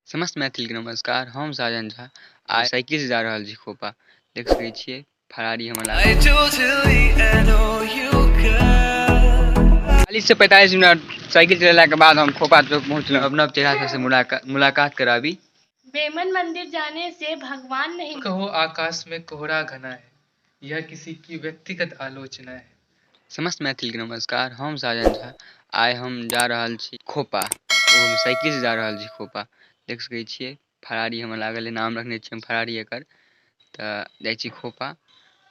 समस्त मैथिल के नमस्कार। हम साजन झा आइ साइकिल से जा रहल छी खोपा। देख सकै छियै फरारी हमर लागल 40 से 45 मिनट साइकिल चलेला के बाद हम खोपा चौक पहुंचलहुं। अभिनव चेहरा से मुलाकात कराबी। बेमन मंदिर जाने से भगवान नहीं कहो आकाश में कोहरा घना है, यह किसी की व्यक्तिगत आलोचना है। समस्त मैथिल के नमस्कार। हम साजन झा आइ हम जा रहल छी खोपा। हम साइकिल से जा रहल छी खोपा। देख सकै छियै फरारी हमर लागल है, नाम रखने छी हम फरारी एकर। तऽ जाइ छी खोपा।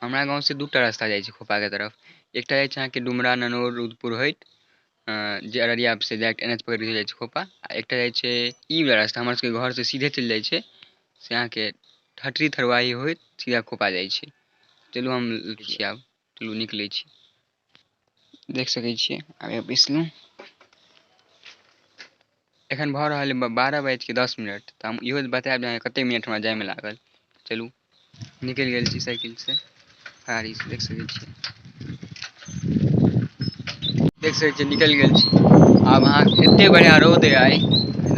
हमरा गाँव से दूटा रास्ता जाइ छै खोपा के तरफ। एकटा जाइ छै अहाँके डुमरा ननौर रुदपुर होइत जे अररिया से डायरेक्ट NH पकड़ि के जाइ छै खोपा। आ एकटा जाइ छै ई वाला रास्ता हमर सबके घर से सीधे चलि जाइ छै से अहाँके ठठरी थरवाही होइत सीधा खोपा जाइ छै। चलू हम छी आब चलू निकलै छी। देख सकै छियै आब बैसलहुँ। एखन भऽ रहल है 12:10। तऽ हम इहो बतायब जे कतेक मिनट हमरा जायमे लागल। चलू निकलि गेल छी साइकिल से फरारी से। देख सकै छियै निकलि गेल छी। आब अहाँ एतेक बढ़िआँ रौद अइ आइ,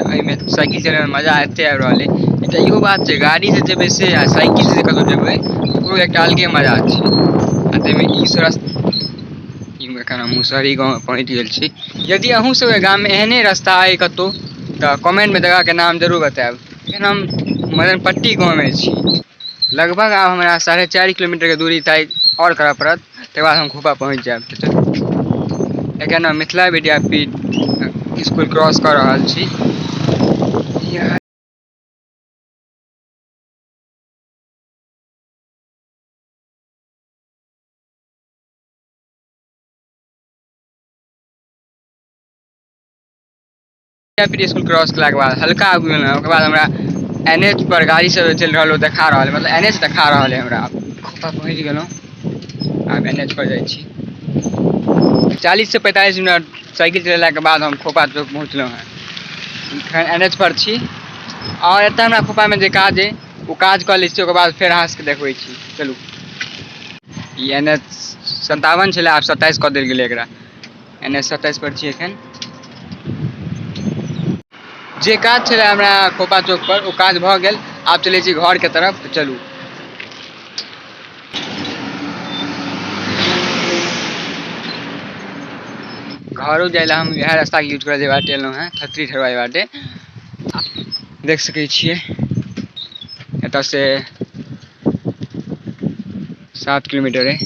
एहिमे साइकिल चलबैमे मजा एतेक आबि रहल अइ। एकटा इहो बात छै गाड़ी से जेबै से आ साइकिल से कतहु जेबै ओकरो एकटा अलगे मजा छै। आ ताहिमे एखन हम मुसहरी गाँव पहुँचि गेल छी। यदि अहूँ सबके गाममे एहने रास्ता अइ कतहु तऽ कमेंटमे जगहके नाम जरूर बतायब। एखन हम मदनपट्टी गाँवमे छी। लगभग आब हमरा 4.5 किलोमीटरके दूरी तय आओर करऽ पड़त, तकर बाद हम खोपा पहुँच जायब। तऽ चलू एखन हम मिथिला विद्यापीठ इसकुल क्रॉस कऽ रहल छी। विद्यापीठ इसकुल क्रॉस केलाके बाद हल्का आगू गेलहुँ, ओकर बाद हमरा NH पर गाड़ी सब चलि रहल देखा रहल है, मतलब NH देखा रहल है हमरा। खोपा पहुँच गेलहुँ। आब NH पर जाइ छी। 40 से 45 मिनट साइकिल चलेलाके बाद हम खोपा चौक पहुँचलहुँ हैं। एखन NH पर छी और एतऽ हमरा खोपामे जे काज अइ ओ काज कऽ लै छी, ओकर बाद फेर अहाँ सबके देखबै छी। चलू ई NH 57 छलै, आब 27 कऽ देल गेलै एकरा। NH 27 पर छी एखन। जे काज छलै हमरा खोपा चौक पर ओ काज भऽ गेल। आब चलै छी घर के तरफ। तऽ चलू घरो जाइ लए हम इएह रास्ताके यूज करब जे बाटे एलहुँ हैं, ठठरी ठरवाही बाटे। देख सकै छियै एतऽ से 7 किलोमीटर अइ।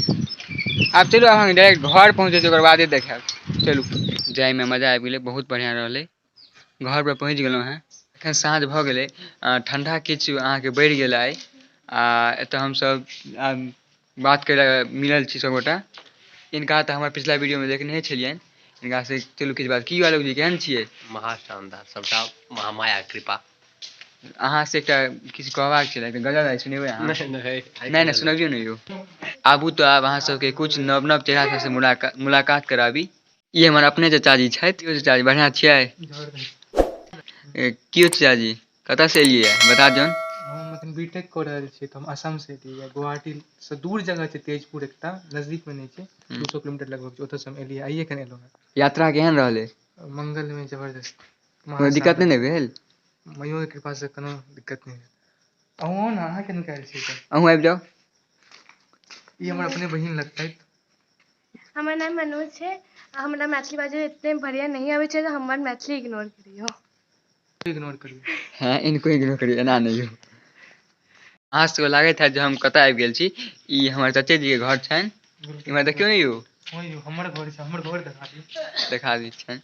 आब चलू अहाँ डायरेक्ट घर पहुँचै छी, ओकर बादे देखायब। चलू जायमे मजा आबि गेलै, बहुत बढ़िआँ रहलै। घर पर पहुँच गेलहुँ हैं। एखन साँझ भऽ गेलै, ठण्डा किछु अहाँके बढ़ि गेल आइ। आ एतऽ हमसब बात करै लए मिलल छी सबगोटा। इनका तऽ हमर पिछला वीडियोमे देखने छलियनि। इनका से चलू किछु बात। की आलोक जी केहन छियै? महाशानदार, सबटा महामाया कृपा। अहाँ से एकटा किछु कहबाक छलै, गजल आइ सुनेबै अहाँ? नहि सुनबियौ ने यौ। आबू तऽ आब अहाँ सबके कुछ नव नव चेहरा सबसे मुलाकात कराबी। ई हमर अपने चाचाजी छथि। चाचाजी बढ़िआँ छियै? की चाचाजी कतऽसँ एलियै बता दियौन? हम एखन बीटेक कऽ रहल छी। तऽ हम असम से एलियै, गुवाहाटी से दूर जगह छै तेजपुर, एकटा नजदीक में नहीं छै। 200 किलोमीटर लगभग छै। ओतऽ से हम एलियै, आइए एखन एलहुँ हैं। यात्रा केहन रहलै? मंगलमय, जबरदस्त। कोनो दिक्कत नहि ने भेल? मइयो के कृपा से कोनो दिक्कत नहीं भेल। अहूँ आउ ने, अहाँ किया नहि आयल छी? अहूँ आबि जाउ। ई हमर अपने बहिन लगतैथ। हमर नाम मनोज छै। हमरा मैथिली बाजै एते बढ़िया नहीं आबै छै, तो हमर मैथिली इग्नोर करियौ। इग्नोर करियौ। हाँ, इनको इग्नोर करियौ, एना नहि यौ। अहाँ सबके लागैत हैत जे हम कतऽ आबि गेल छी। ई हमर चचेजी के घर छनि। इम्हर देखियौ ने यौ। हाँ यौ, हमर घर छै, हमर घर देखा दियौ। देखा दै छियनि।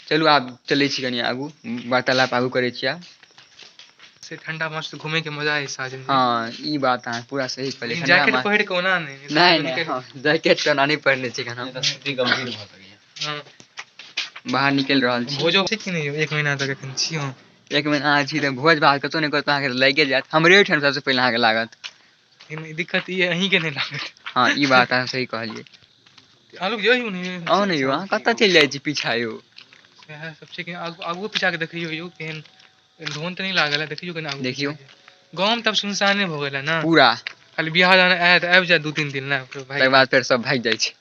चलू आब चलै छी कनि आगू, वार्तालाप आगू करै छी आब। से ठंडा मस्त घूमे के मजा है साजन जी। हाँ ई बात अहाँ पूरा सही कहलियै। लेकिन जैकेट पहिर के ओना नहीं। नहीं जैकेट तऽ ओना नहि पहिरने छी एखन हम। स्थिति गंभीर भऽ सकैए। हाँ बाहर निकलि रहल छी। भोजो छै कि नहीं यौ? 1 महीना तक एखन छी हम। 1 महीना अहाँ छी तऽ भोज भात कतहु ने कतहु अहाँके लागिए जायत। हमरे ओहिठाम सबसे पहिले अहाँके लागत। दिक्कत ये अहीं के नहीं लागत। हाँ ई बात अहाँ सही कहलियै। आलोक जी आउ ने। आउ ने यौ, अहाँ कतऽ चलि जाइ छी पीछा यौ? सएह सब छै कि आगू पीछा के देखियौ यौ, केहन धोन तऽ नहीं लागल है। देखियौ कनि आगू देखियौ पीछा। गाँव तब सुनसाने भऽ गेल है ना पूरा। खाली बियाह दान आयत, आबि जायत 2-3 दिन ले, तकर बाद फेर सब भागि जाइ छै।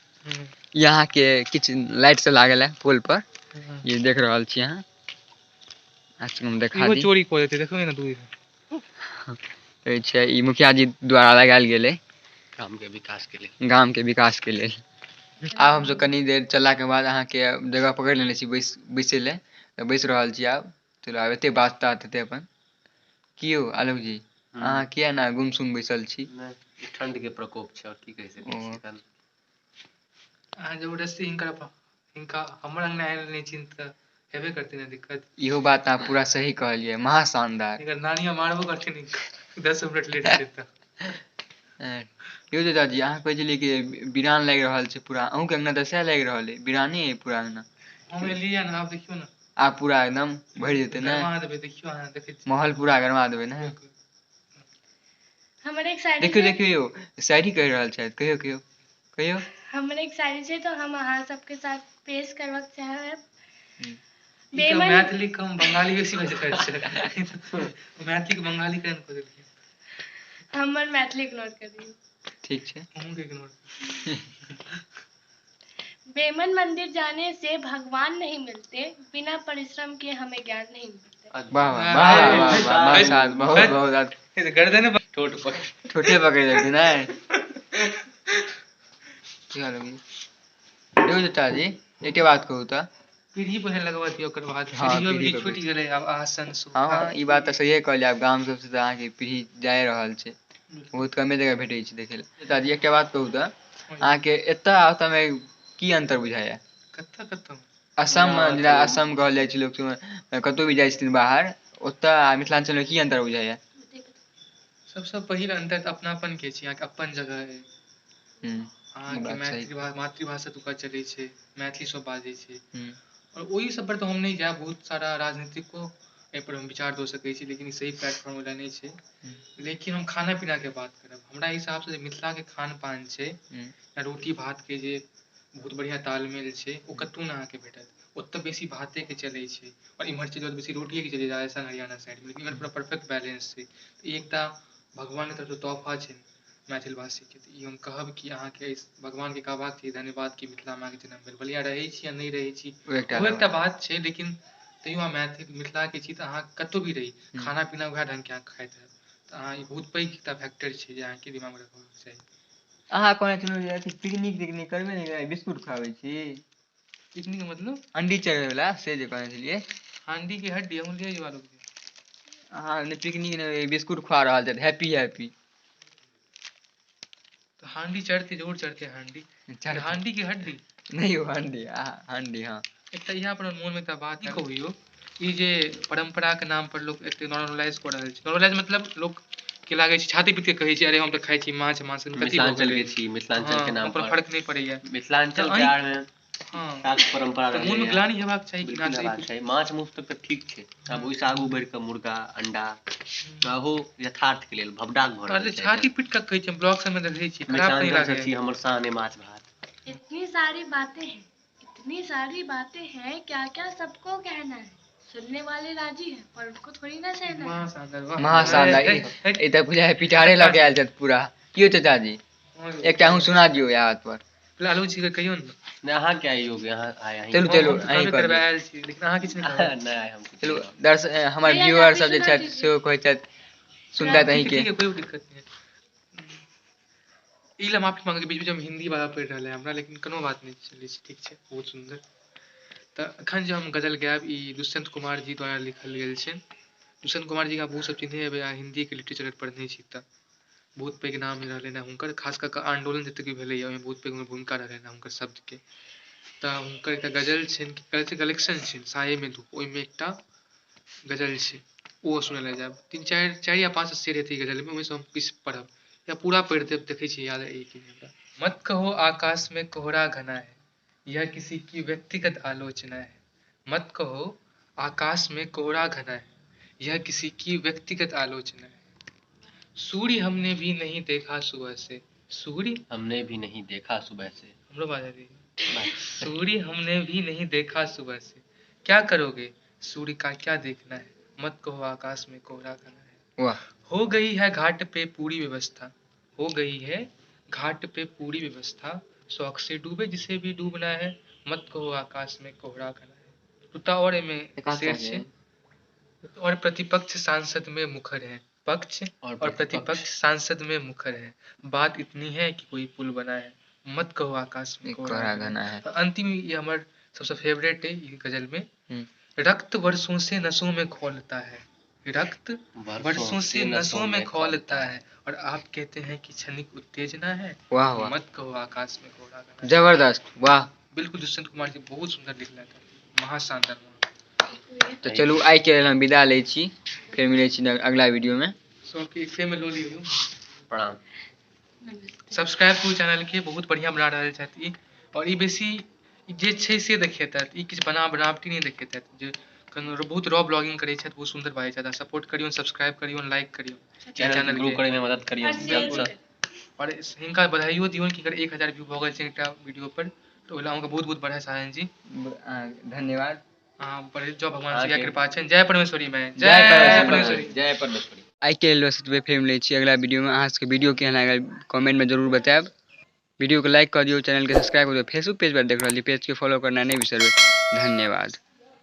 यहाँ के किछु लाइट सब लागल है पोल पर, ये देख रहल छी अहाँ। आज हम देखा इहो दी चोरी कऽ देतै देखबै ने दूर कहै छै ई मुखिया जी द्वारा लगायल गेलै गाम के विकास के लिए। गाम के विकास के लेल। आब हमसब कनी देर चलला के बाद अहाँ के जगह पकड़ि लेने छी बैसै ले, तऽ बैस रहल छी आब। चलू आब एते बात तात हेतै अपन। की यौ आलोक जी अहाँ किया ना गुमसुम बैसल छी? नहीं, ठंड के प्रकोप छै और की कहि सकै छी एखन। अहाँ जबरदस्ती हिनका हमर अंगना आनि लेने छी तऽ हेबे करतै ने दिक्कत। इहो बात अहाँ पूरा सही कहलियै, महा शानदार। हिनकर नानियो मारबो करथिन हिनका 10 मिनट लेट हेतै तऽ। यौ चाचाजी अहाँ कहै छलियै कि बिरान लागि रहल छै पूरा, अहूँके अंगना तऽ सएह लागि रहल अइ, बिराने अइ पूरा अंगना। हम एलियै ने आब देखियौ ने। आब पूरा एकदम भरि जेतै ने, गरमा देबै देखियौ अहाँ देखै छियै। माहौल पूरा गरमा देबै ने। हमर एक शायरी देखियौ छै। देखियौ यौ शायरी कहि रहल छथि, कहियौ कहियौ कहियौ। हमर एक शायरी छै तो हम अहाँ सबके साथ पेश करबा चाहब। ई तऽ मैथिली कम बंगाली बेसी बाजि रहल छै। मैथिली के बंगाली केहन कऽ देलकै। हमर मैथिली इग्नोर करियौ। ठीक छै। अहूँ के इग्नोर। बेमन मंदिर जाने से भगवान नहीं मिलते, बिना परिश्रम के हमें ज्ञान नहीं मिलते। वाह वाह वाह वाह वाह माशाल्लाह, बहुत बहुत गर्दन ठोट पर ठोठे पकड़ि लेलखिन नै। की हाल है यौ चाचाजी एकटा बात कहू तऽ। पीढ़ी पहिने लगबा दियौ ओकर बाद हाँ, पीढ़ियो पीढ़ी बीढ़ी पर छुटि गेलै आब आसन हाँ सुविधा। हाँ ई बात तऽ सहिए कहलियै, आब गाम सबसँ तऽ अहाँके पीढ़ी जाए रहल छै, बहुत कमे जगह भेटै छै देखै लए। चाचाजी एकटा बात कहू तऽ अहाँके एतऽ आ ओतऽ मे की अंतर बुझाइया? कतऽ कतऽ असम जेना असम कहल जाइ छै लोक सब, कतौ भी जाइ छथिन बाहर, ओतऽ आ मिथिलांचल में की अंतर बुझाइया? सबसँ पहिल अंतर तऽ अपनापन के छै, अहाँके अपन जगह अइ। ई अहाँके बात सही। मातृभाषा ओतुका चलै छै, मैथिली सब बाजै छै। हूँ और ओहि सब पर तऽ हम नहि जायब, बहुत सारा राजनीतिको एहिपर हम विचार दऽ सकैत छी, लेकिन ई सही प्लेटफॉर्म ओला नहि छै। लेकिन हम खाना पीनाके बात करब, हमरा हिसाबसँ जे मिथिलाके खान पान छै, रोटी भातके जे बहुत बढ़िआँ तालमेल छै, ओ कतहु नहि अहाँके भेटत। ओतऽ बेसी भातेके चलै छै और इम्हर छै बेसी रोटिएके चलै छै, राजस्थान हरियाणा साइडमे, लेकिन इम्हर पूरा परफेक्ट बैलेंस छै। तऽ ई एकटा भगवानके तरफसँ तोहफा छै मैथिल भाषीके, तऽ ई हम कहब कि अहाँके भगवानके कहबाक चाही धन्यवाद कि मिथिलामे अहाँके जन्म भेल। भले अहाँ रहै छी या नहि रहै छी ओहो एकटा बात छै, लेकिन तैयो अहाँ मैथिल मिथिलाके छी तऽ अहाँ कतहु भी रही खाना पीना उएह ढङ्गके अहाँ खाइत हैब। तऽ अहाँ ई बहुत पैघ एकटा फैक्टर छै जे अहाँके दिमागमे रखबाक चाही। अहाँ कहने छलहुँ जे पिकनिक तिकनिक करबै ने, बिस्कुट खुआबै छी। पिकनिक मतलब हंडी चढ़बै वला से जे कहने छलियै। हांडी की हड्डी अंगुलिया जवाब अहाँ ने पिकनिक ने बिस्कुट खुआ रहल छथि, हैप्पी हैप्पी। तो हांडी चढ़ती जरूर चढ़ते हांडी, हांडी की हड्डी नहीं हो हंडी हंडी हाँ। एकटा यहाँ पर मोन में एकटा बात की कहू यौ, ई जे परंपरा के नाम पर लोग एते नॉर्मलाइज कऽ रहल छै, नॉर्मलाइज मतलब लोग के लागे छै छाती पीट के कहै छै अरे हम तऽ खाइ छी माछ मांस, कथी भऽ मिथिलांचल गेलै। के छी, मिथिलांचल के नाम पर फर्क नहीं पड़ैया मिथिलांचल तऽ के आड़ में हाँ परंपरा तऽ मोन में रहलैया, ग्लानि हेबाक चाही कि ना बिल्कुल हेबाक चाही। माछ मौस तक तऽ ठीक छै, आब ओहिसँ आगू बढ़ि कऽ मुर्गा अंडा ओहो यथार्थ के लेल भवडाक भऽ रहल छै। छाती पीट कऽ कहै छै, ब्लॉग सब में देखै छी, खराब नहीं मिथिलांचल से लागैया। छी हमर शान है माछ भात। इतनी सारी बातें हैं, इतनी सारी बातें हैं, क्या क्या सबको कहना है, सुनने वाले राजी है पर उनको थोड़ी ना सहना है। महा शानदार ई तऽ बुझाय पिटारे लऽ के आयल छथि पूरा। की यौ चाचाजी एकटा अहूँ सुना दियौ इएह बात पर। लालू जी के कहियौ ने। नहीं अहाँ क्या योग अहाँ आए चलू चलू हम तऽ अहीं कहबे कऽ करबै दियौ। आयल छी, लेकिन अहाँ किछु नहीं कहबै। नहीं हम चलू कुछ हमर भैया व्यूअर आप ही सब जे सुना छथि दीजिए। सेहो कहै छथि सुनतथि ठीक अहींके। है कोई दिक्कत नहीं है। ई ला माफी मांगे बीच बीच में हिंदी वाला पढ़ि रहल है हमरा, लेकिन कोनो बात नहीं चलै छै ठीक छै, बहुत सुंदर। तऽ एखन जे हम गजल गायब ई दुष्यंत कुमार जी द्वारा लिखल गेल छै। दुष्यंत कुमार जी के बहुत सब चिन्है हेबै अहाँ, हिंदी के लिटरेचर पढ़ने छी तऽ बहुत पैघ नाम रहलनि हैं हुनकर, खास कऽ कऽ आंदोलन जतेक भी भेलैए ओहिमे बहुत पैघ भूमिका रहलनि हैं हुनकर शब्दके। तऽ हुनकर एकटा गजल छनि, कलेक्शन छनि साये में धूप, ओहिमे एकटा गजल छै ओ सुनय लए जायब। चारि या पाँच शेर हेतै गजल में, ओहिसँ हम किछु पढ़ब या पूरा पढ़ि देब, देखै छी याद अइ कि नहीं हमरा। मत कहो आकाश में कोहरा घना है, यह किसी की व्यक्तिगत आलोचना है। मत कहो आकाश में कोहरा घना है, यह किसी की व्यक्तिगत आलोचना है। सूर्य हमने भी नहीं देखा सुबह से, सूर्य हमने भी नहीं देखा सुबह से। हमरो बाजा दी। सूर्य हमने भी नहीं देखा सुबह से, क्या करोगे सूर्य का क्या देखना है। मत कहो आकाश में कोहरा घना है। वाह हो गई है घाट पे पूरी व्यवस्था, हो गई है घाट पे पूरी व्यवस्था, शौक से डूबे जिसे भी डूबना है। मत कहो आकाश में कोहरा घना है। दूटा और एमे शेर छै। और प्रतिपक्ष सांसद में मुखर है। पक्ष और प्रतिपक्ष सांसद में मुखर है। बात इतनी है कि कोई पुल बना है, मत कहो आकाश में कोहरा घना है। अंतिम ये हमारे सबसे फेवरेट है ये गजल में। रक्त वर्षों से नसों में खौलता है, रक्त वर्षों से नसों में खौलता है, और आप कहते हैं कि क्षणिक उत्तेजना है। वाह वाह, मत कहो आकाश में कोहरा घना है। जबरदस्त, वाह। बिल्कुल दुष्यंत कुमार जी बहुत सुंदर लिखला था, महाशानदार। तो चलू आइ के लेल हम विदा लै छी, फेर मिलै छी अगला वीडियो में। सबके फेर में लो लियो। प्रणाम। सब्सक्राइब करू चैनल के, बहुत बढ़िया बना रहल छथि ई, और ई बेसी जे छै से देखेतैथ, ई किछु बनावटी नहीं देखेतैथ। जे बहुत रॉ ब्लॉगिंग करै छथि, बहुत सुंदर बाजै छथि। सपोर्ट करियौ, सब्सक्राइब करियौ, लाइक करियौ चैनल ग्रो करे में मदद करियौ। और हिनका बधाइयो दियौ कि अगर 1000 व्यू भऽ गेल छै एकटा वीडियो पर, तो ओला अहाँके बहुत बहुत बधाई साजन जी, धन्यवाद। हाँ, बढ़ित जाओ, भगवान से यह कृपा छै। जय परमेश्वरी में, जय परमेश्वरी। जय परमेश्वरी। आइ के लेल बस एतबे, फेर मिलै छी अगला वीडियो में। अहाँ सबके वीडियो केहन लागल कमेंट में जरूर बताएब। वीडियो को लाइक कर दियो, चैनल के सब्सक्राइब कर दियो। फेसबुक पेज पर देख रही पेज के फॉलो करना नहीं बिसरबे। धन्यवाद।